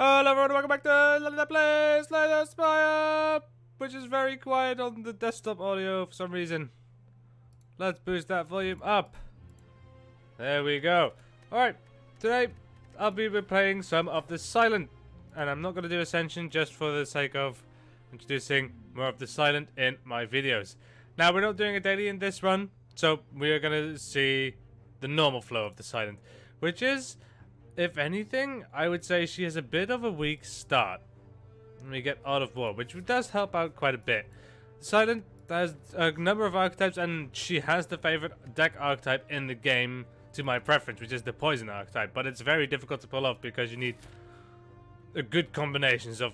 Hello everyone, welcome back to Ladida Plays Ladida Spire, which is very quiet on the desktop audio for some reason. Let's boost that volume up. There we go. Alright, today I'll be replaying some of the Silent, and I'm not going to do Ascension just for the sake of introducing more of the Silent in my videos. Now, we're not doing a daily in this run, so we are going to see the normal flow of the Silent, which is, if anything, I would say she has a bit of a weak start. We get Art of War, which does help out quite a bit. Silent has a number of archetypes, and she has the favorite deck archetype in the game to my preference, which is the Poison archetype. But it's very difficult to pull off because you need a good combinations of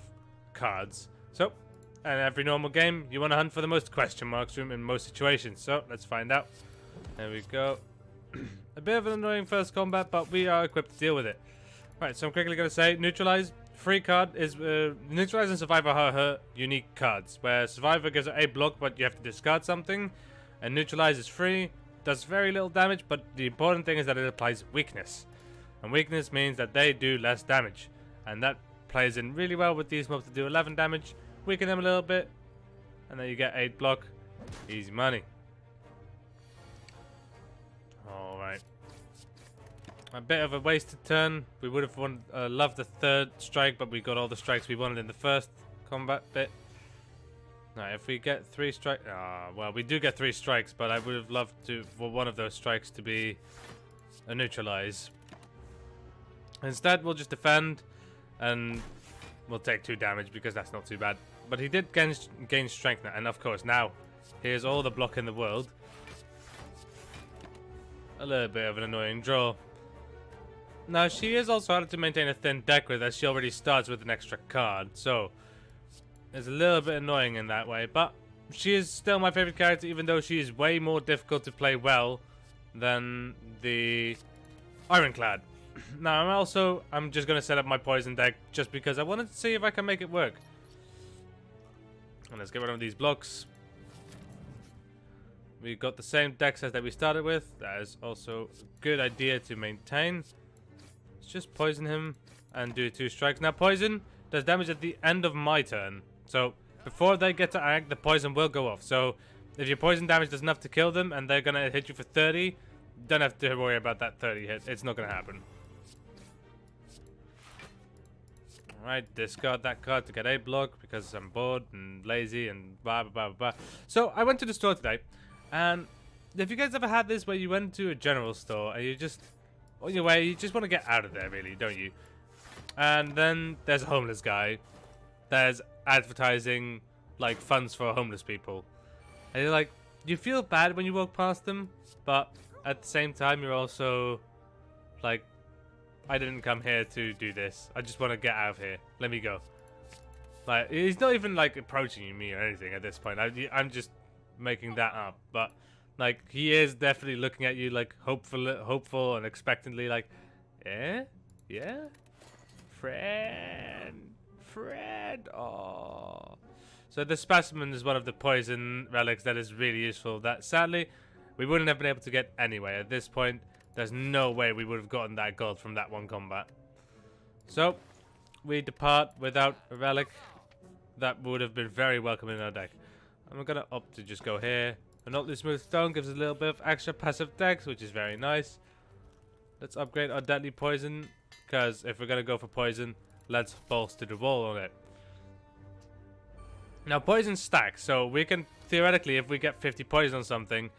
cards. So, in every normal game, you want to hunt for the most question marks room in most situations. So, let's find out. There we go. A bit of an annoying first combat, but we are equipped to deal with it. Right, so I'm quickly going to say, Neutralize, free card is, Neutralize and Survivor are her unique cards, where Survivor gives her a block, but you have to discard something, and Neutralize is free, does very little damage, but the important thing is that it applies weakness. And weakness means that they do less damage, and that plays in really well with these mobs to do 11 damage, weaken them a little bit, and then you get 8 block, easy money. Alright. A bit of a wasted turn. We would have loved the third strike, but we got all the strikes we wanted in the first combat bit. Now, if we get 3 strikes... well, we do get 3 strikes, but I would have loved for one of those strikes to be a neutralize. Instead, we'll just defend, and we'll take 2 damage, because that's not too bad. But he did gain strength now, and of course, now, here's all the block in the world. A little bit of an annoying draw. Now, she is also harder to maintain a thin deck with, as she already starts with an extra card, so it's a little bit annoying in that way, but she is still my favorite character, even though she is way more difficult to play well than the Ironclad. Now, I'm just going to set up my poison deck just because I wanted to see if I can make it work. And let's get rid of these blocks. We got the same deck set that we started with. That is also a good idea to maintain. Let's just poison him and do 2 strikes. Now, poison does damage at the end of my turn. So, before they get to act, the poison will go off. So, if your poison damage does enough to kill them and they're going to hit you for 30, don't have to worry about that 30 hit. It's not going to happen. Alright, discard that card to get 8 block because I'm bored and lazy and blah, blah, blah, blah. So, I went to the store today. And if you guys ever had this where you went to a general store and you just, on your way, you just want to get out of there, really, don't you? And then there's a homeless guy. There's advertising, like, funds for homeless people. And you're like, you feel bad when you walk past them, but at the same time, you're also like, I didn't come here to do this. I just want to get out of here. Let me go. Like, he's not even, like, approaching me or anything at this point. I'm just making that up, but like he is definitely looking at you like hopeful and expectantly, like, yeah, Fred. Oh, so the specimen is one of the poison relics that is really useful, that sadly we wouldn't have been able to get anyway. At this point, there's no way we would have gotten that gold from that one combat. So we depart without a relic that would have been very welcome in our deck. I'm going to opt to just go here. An Ultra Smooth Stone gives us a little bit of extra passive dex, which is very nice. Let's upgrade our Deadly Poison, because if we're going to go for poison, let's bolster the wall on it. Now, poison stacks, so we can, theoretically, if we get 50 poison on something,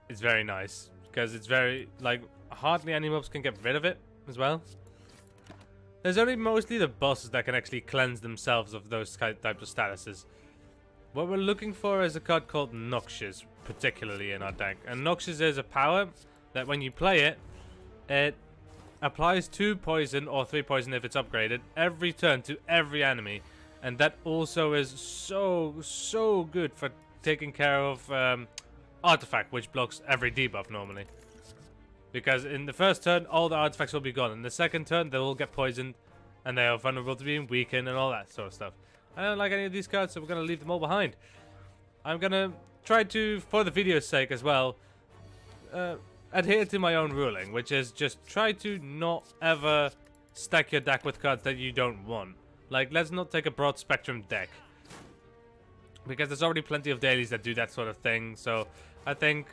it's very nice. Because it's very, like, hardly any mobs can get rid of it as well. There's only mostly the bosses that can actually cleanse themselves of those types of statuses. What we're looking for is a card called Noxious, particularly in our deck. And Noxious is a power that when you play it, it applies 2 poison or 3 poison if it's upgraded every turn to every enemy. And that also is so good for taking care of Artifact, which blocks every debuff normally. Because in the first turn, all the artifacts will be gone. In the second turn, they will get poisoned, and they are vulnerable to being weakened and all that sort of stuff. I don't like any of these cards, so we're going to leave them all behind. I'm going to try to, for the video's sake as well, adhere to my own ruling, which is just try to not ever stack your deck with cards that you don't want. Like, let's not take a broad spectrum deck, because there's already plenty of dailies that do that sort of thing. So I think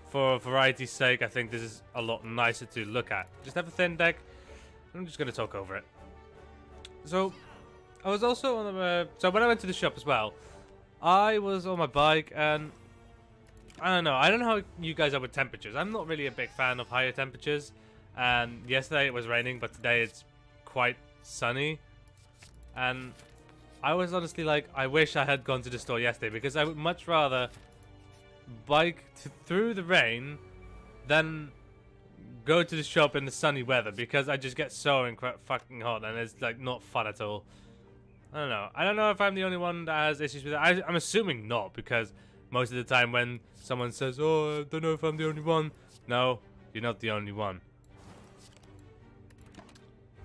for variety's sake, I think this is a lot nicer to look at. Just have a thin deck. I'm just going to talk over it. So I was also on the... so when I went to the shop as well, I was on my bike, and I don't know how you guys are with temperatures. I'm not really a big fan of higher temperatures. And yesterday it was raining, but today it's quite sunny. And I was honestly like, I wish I had gone to the store yesterday, because I would much rather bike through the rain than go to the shop in the sunny weather, because I just get so fucking hot, and it's like not fun at all. I don't know if I'm the only one that has issues with it. I'm assuming not, because most of the time when someone says, oh, I don't know if I'm the only one. No, you're not the only one.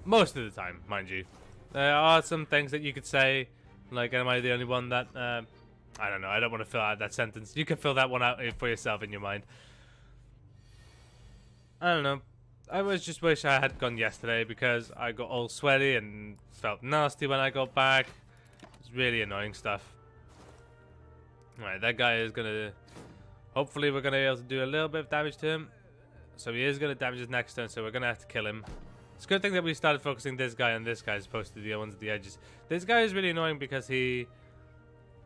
Most of the time, mind you. There are some things that you could say, like, am I the only one that, I don't know, I don't want to fill out that sentence. You can fill that one out for yourself in your mind. I don't know. I just wish I had gone yesterday, because I got all sweaty and felt nasty when I got back. It's really annoying stuff. Alright, that guy is gonna... hopefully we're gonna be able to do a little bit of damage to him. So he is gonna damage his next turn, so we're gonna have to kill him. It's a good thing that we started focusing this guy and this guy as opposed to the other ones at the edges. This guy is really annoying because he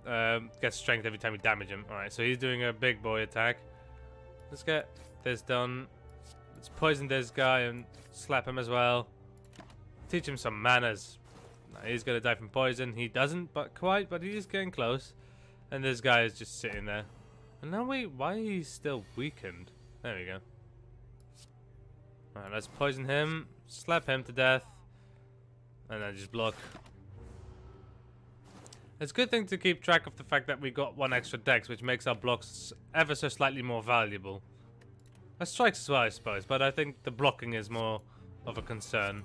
gets strength every time we damage him. Alright, so he's doing a big boy attack. Let's get this done. Let's poison this guy and slap him as well. Teach him some manners. He's gonna die from poison. He doesn't, but he's getting close. And this guy is just sitting there. And now why he's still weakened? There we go. Alright, let's poison him, slap him to death, and then just block. It's a good thing to keep track of the fact that we got one extra dex, which makes our blocks ever so slightly more valuable. Our strikes as well, I suppose, but I think the blocking is more of a concern.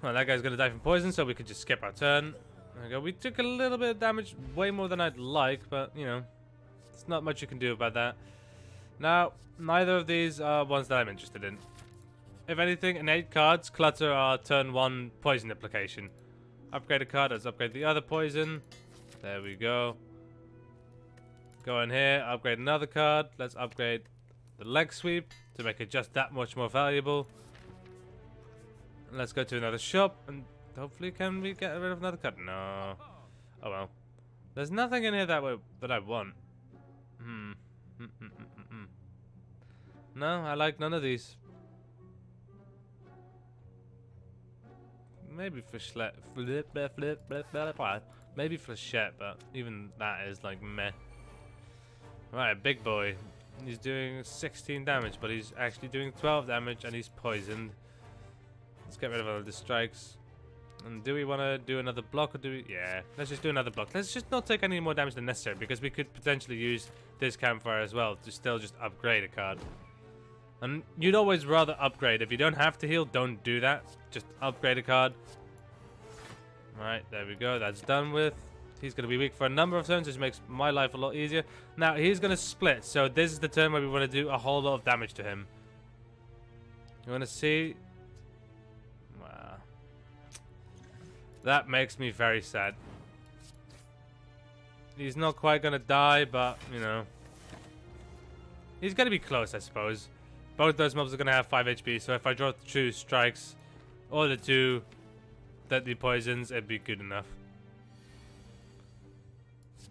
Well, that guy's gonna die from poison, so we could just skip our turn. There we go. We took a little bit of damage, way more than I'd like, but, you know, there's not much you can do about that. Now, neither of these are ones that I'm interested in. If anything, innate cards clutter our turn 1 poison application. Upgrade a card, let's upgrade the other poison. There we go. Go in here, upgrade another card. Let's upgrade the leg sweep to make it just that much more valuable. And let's go to another shop, and hopefully can we get rid of another card? No. Oh well. There's nothing in here that I want. No, I like none of these. Maybe maybe Flechette, but even that is like meh. Right, big boy. He's doing 16 damage, but he's actually doing 12 damage, and he's poisoned. Let's get rid of all the strikes. And do we want to do another block, or do we... yeah, let's just do another block. Let's just not take any more damage than necessary, because we could potentially use this campfire as well to still just upgrade a card. And you'd always rather upgrade. If you don't have to heal, don't do that. Just upgrade a card. Alright, there we go. That's done with. He's going to be weak for a number of turns, which makes my life a lot easier. Now, he's going to split. So this is the turn where we want to do a whole lot of damage to him. You want to see... wow. That makes me very sad. He's not quite going to die, but, you know. He's going to be close, I suppose. Both those mobs are going to have 5 HP, so if I draw 2 strikes, or the 2 deadly poisons, it'd be good enough.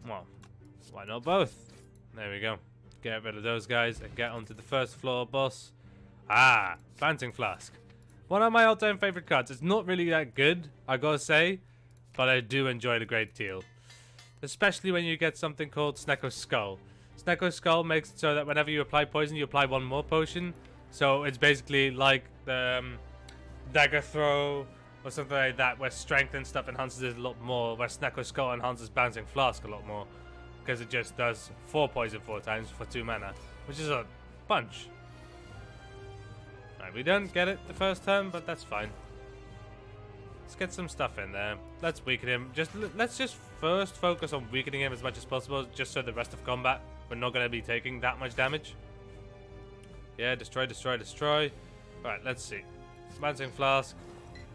Well, why not both? There we go. Get rid of those guys and get onto the first floor boss. Ah, Bouncing Flask. One of my all-time favorite cards. It's not really that good, I gotta say, but I do enjoy it a great deal. Especially when you get something called Snecko's Skull. Snecko's Skull makes it so that whenever you apply poison, you apply 1 more potion. So it's basically like the Dagger Throw or something like that, where strength and stuff enhances it a lot more, where Snecko's Skull enhances Bouncing Flask a lot more. Because it just does 4 poison 4 times for 2 mana, which is a bunch. Right, we don't get it the first time, but that's fine. Let's get some stuff in there. Let's weaken him. Let's just first focus on weakening him as much as possible, just so the rest of combat we're not going to be taking that much damage. Yeah, destroy, destroy, destroy. Right, let's see. Bouncing Flask.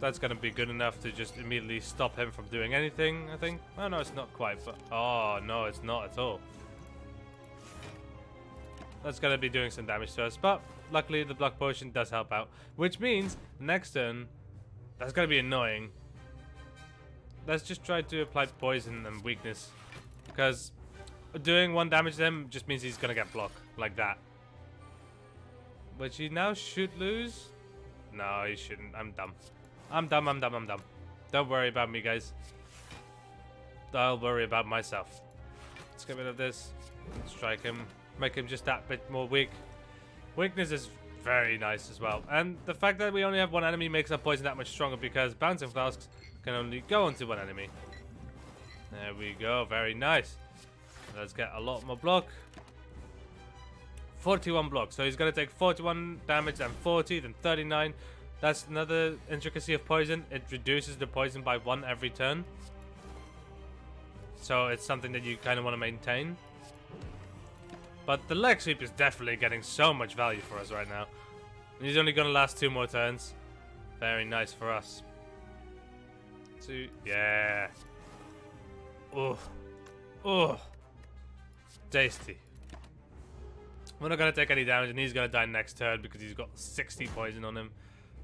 That's going to be good enough to just immediately stop him from doing anything, I think. Oh, no, it's not quite. But oh, no, it's not at all. That's going to be doing some damage to us. But luckily, the block potion does help out. Which means, next turn, that's going to be annoying. Let's just try to apply poison and weakness. Because doing 1 damage to him just means he's going to get blocked. Like that. Which he now should lose. No, he shouldn't. I'm dumb. I'm dumb. Don't worry about me, guys. I'll worry about myself. Let's get rid of this. Strike him. Make him just that bit more weak. Weakness is very nice as well. And the fact that we only have 1 enemy makes our poison that much stronger because Bouncing Flasks can only go onto 1 enemy. There we go. Very nice. Let's get a lot more block. 41 blocks. So he's going to take 41 damage, then 40, then 39. That's another intricacy of poison. It reduces the poison by 1 every turn. So it's something that you kind of want to maintain. But the leg sweep is definitely getting so much value for us right now. He's only going to last 2 more turns. Very nice for us. 2, yeah. Oh, oh, tasty. We're not going to take any damage, and he's going to die next turn because he's got 60 poison on him.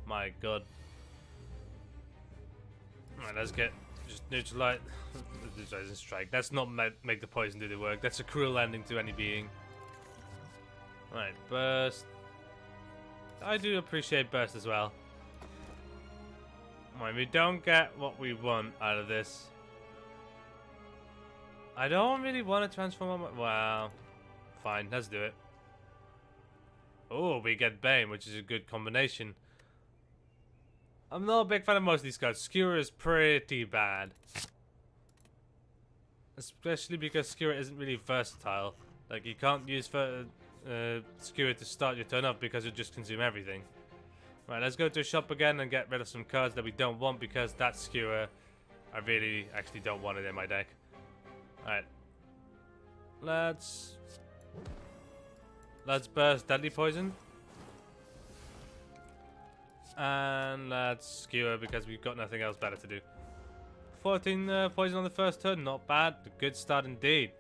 My god. Alright, let's get just neutralize and strike. That's not make the poison do the work. That's a cruel ending to any being. Alright, burst. I do appreciate burst as well. Alright, we don't get what we want out of this. I don't really want to transform on my... Wow. Fine, let's do it. Oh, we get Bane, which is a good combination. I'm not a big fan of most of these cards. Skewer is pretty bad. Especially because Skewer isn't really versatile. Like, you can't use Skewer to start your turn off because it'll just consume everything. Right, let's go to a shop again and get rid of some cards that we don't want because that Skewer, I really actually don't want it in my deck. Alright. Let's burst Deadly Poison. And let's Skewer because we've got nothing else better to do. 14 poison on the first turn, not bad. A good start indeed.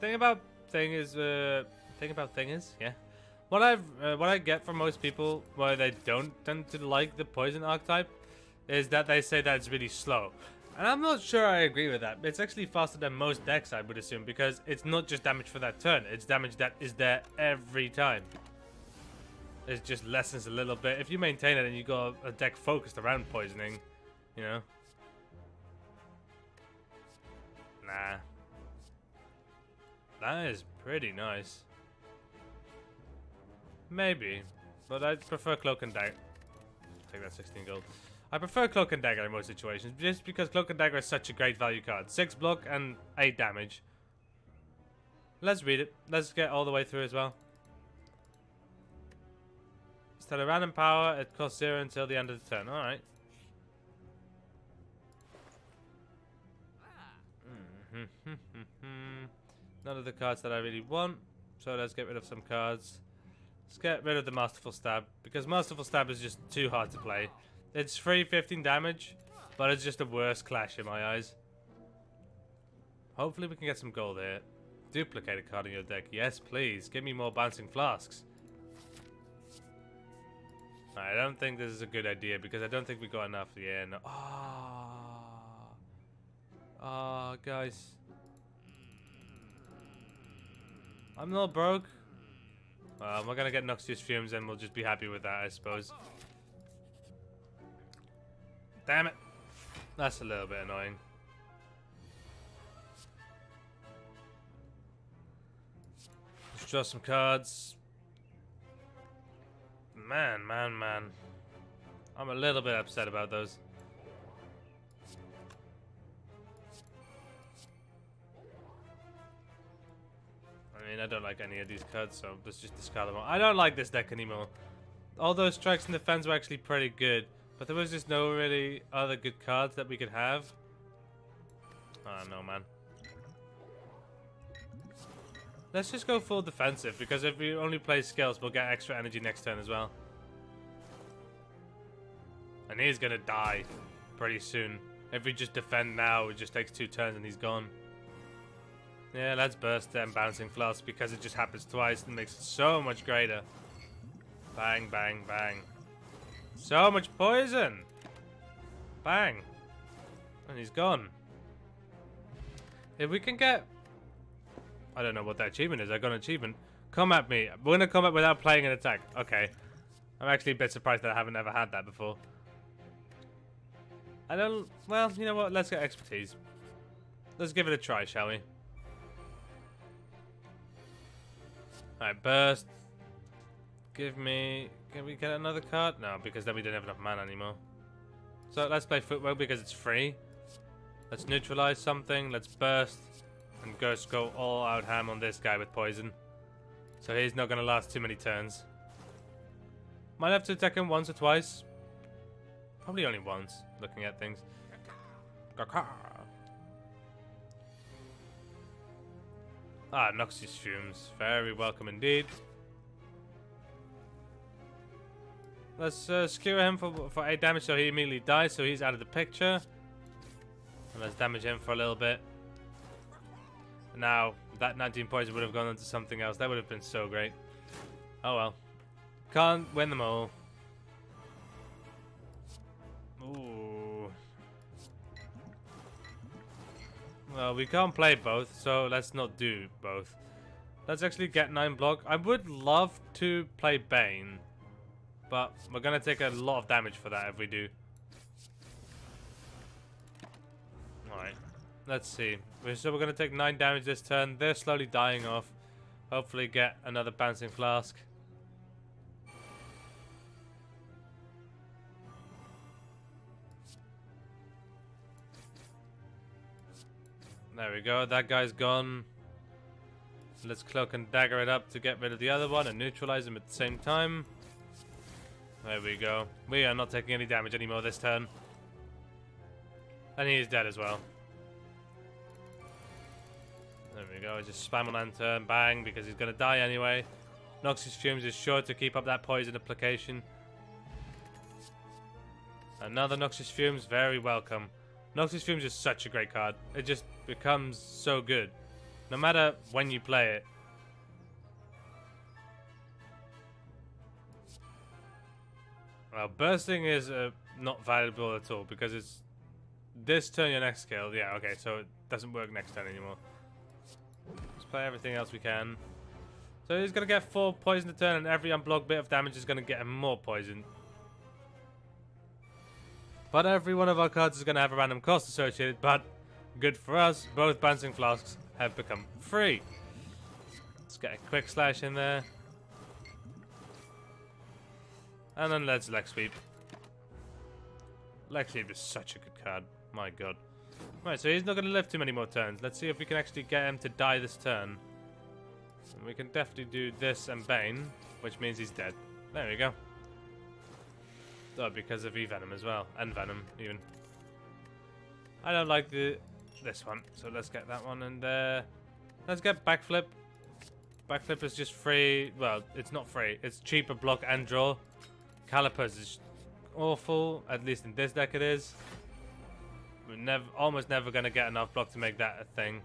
Thing about thing is, yeah. What I get from most people, why they don't tend to like the poison archetype, is that they say that it's really slow. And I'm not sure I agree with that. It's actually faster than most decks, I would assume, because it's not just damage for that turn. It's damage that is there every time. It just lessens a little bit. If you maintain it and you got a deck focused around poisoning, you know. Nah. That is pretty nice. Maybe. But I'd prefer Cloak and Dagger. Take that 16 gold. I prefer Cloak and Dagger in most situations, just because Cloak and Dagger is such a great value card. 6 block and 8 damage. Let's read it. Let's get all the way through as well. Instead of random power, it costs 0 until the end of the turn. Alright. None of the cards that I really want. So let's get rid of some cards. Let's get rid of the Masterful Stab, because Masterful Stab is just too hard to play. It's free 15 damage, but it's just a worse clash in my eyes. Hopefully we can get some gold here. Duplicate a card in your deck. Yes, please. Give me more Bouncing Flasks. I don't think this is a good idea, because I don't think we got enough. Yeah, no. Oh, guys. I'm not broke. We're gonna get Noxious Fumes and we'll just be happy with that, I suppose. Damn it. That's a little bit annoying. Let's draw some cards. Man. I'm a little bit upset about those. I mean, I don't like any of these cards, so let's just discard them all. I don't like this deck anymore. All those strikes and defense were actually pretty good, but there was just no really other good cards that we could have. Oh no, man. Let's just go full defensive, because if we only play skills, we'll get extra energy next turn as well. And he's gonna die pretty soon. If we just defend now, it just takes 2 turns and he's gone. Yeah, let's burst them bouncing flasks because it just happens twice and makes it so much greater. Bang, bang, bang. So much poison! Bang! And he's gone. If we can get... I don't know what that achievement is. I got an achievement. Come at me. We're gonna come up without playing an attack. Okay. I'm actually a bit surprised that I haven't ever had that before. I don't... Well, you know what? Let's get expertise. Let's give it a try, shall we? Alright, burst. Give me... Can we get another card? No, because then we don't have enough mana anymore. So let's play footwork because it's free. Let's neutralize something. Let's burst. And go all out ham on this guy with poison. So he's not going to last too many turns. Might have to attack him once or twice. Probably only once, looking at things. Ah, Noxious Fumes. Very welcome indeed. Let's skewer him for 8 damage so he immediately dies, so he's out of the picture. And let's damage him for a little bit. Now, that 19 poison would have gone into something else. That would have been so great. Oh well. Can't win them all. Ooh. Well, we can't play both, so let's not do both. Let's actually get 9 block. I would love to play Bane, but we're gonna take a lot of damage for that if we do. Alright, let's see. So we're gonna take 9 damage this turn. They're slowly dying off. Hopefully get another bouncing flask. There we go, that guy's gone. Let's cloak and dagger it up to get rid of the other one and neutralize him at the same time. There we go. We are not taking any damage anymore this turn. And he is dead as well. There we go, just spam on lantern, bang, because he's gonna die anyway. Noxious Fumes is sure to keep up that poison application. Another Noxious Fumes, very welcome. Noxious Fumes is such a great card. It just becomes so good. No matter when you play it. Well, bursting is not valuable at all because it's this turn your next skill. Yeah, okay, so it doesn't work next turn anymore. Let's play everything else we can. So he's going to get 4 poison a turn and every unblocked bit of damage is going to get him more poison. But every one of our cards is going to have a random cost associated, but good for us, both bouncing flasks have become free. Let's get a quick slash in there. And then let's Leg Sweep. Leg Sweep is such a good card, my god. Right, so he's not going to live too many more turns. Let's see if we can actually get him to die this turn. And we can definitely do this and Bane, which means he's dead. There we go. Oh, because of E-Venom as well. And Venom, even. I don't like this one. So let's get that one. And let's get Backflip. Backflip is just free. Well, it's not free. It's cheaper block and draw. Calipers is awful. At least in this deck it is. We're almost never going to get enough block to make that a thing.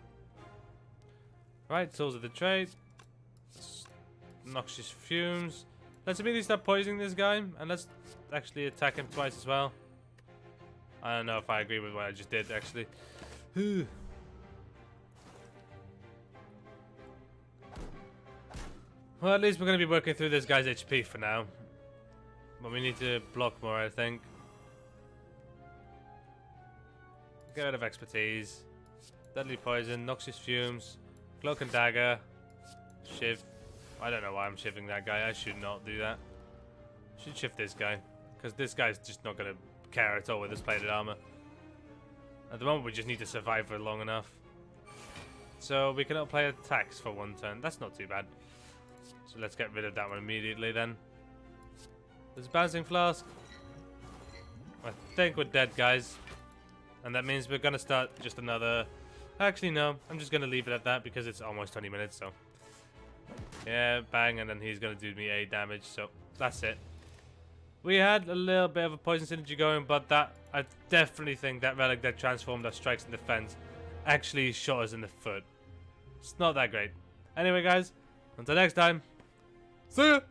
Right, Tools of the Trade. Noxious Fumes. Let's immediately start poisoning this guy. And let's actually attack him twice as well. I don't know if I agree with what I just did, actually. Well, at least we're going to be working through this guy's HP for now. But we need to block more, I think. Get rid of Expertise. Deadly Poison, Noxious Fumes, Cloak and Dagger, Shiv. I don't know why I'm shivving that guy. I should not do that. Should shift this guy. Because this guy's just not going to care at all with his plated armor. At the moment, we just need to survive for long enough. So we cannot play attacks for 1 turn. That's not too bad. So let's get rid of that one immediately then. There's Bouncing Flask. I think we're dead, guys. And that means we're going to start just another... Actually, no. I'm just going to leave it at that because it's almost 20 minutes, so... Yeah, bang, and then he's going to do me 8 damage, so that's it. We had a little bit of a poison synergy going, but that I definitely think that relic that transformed that strikes in defense actually shot us in the foot. It's not that great. Anyway, guys, until next time, see ya!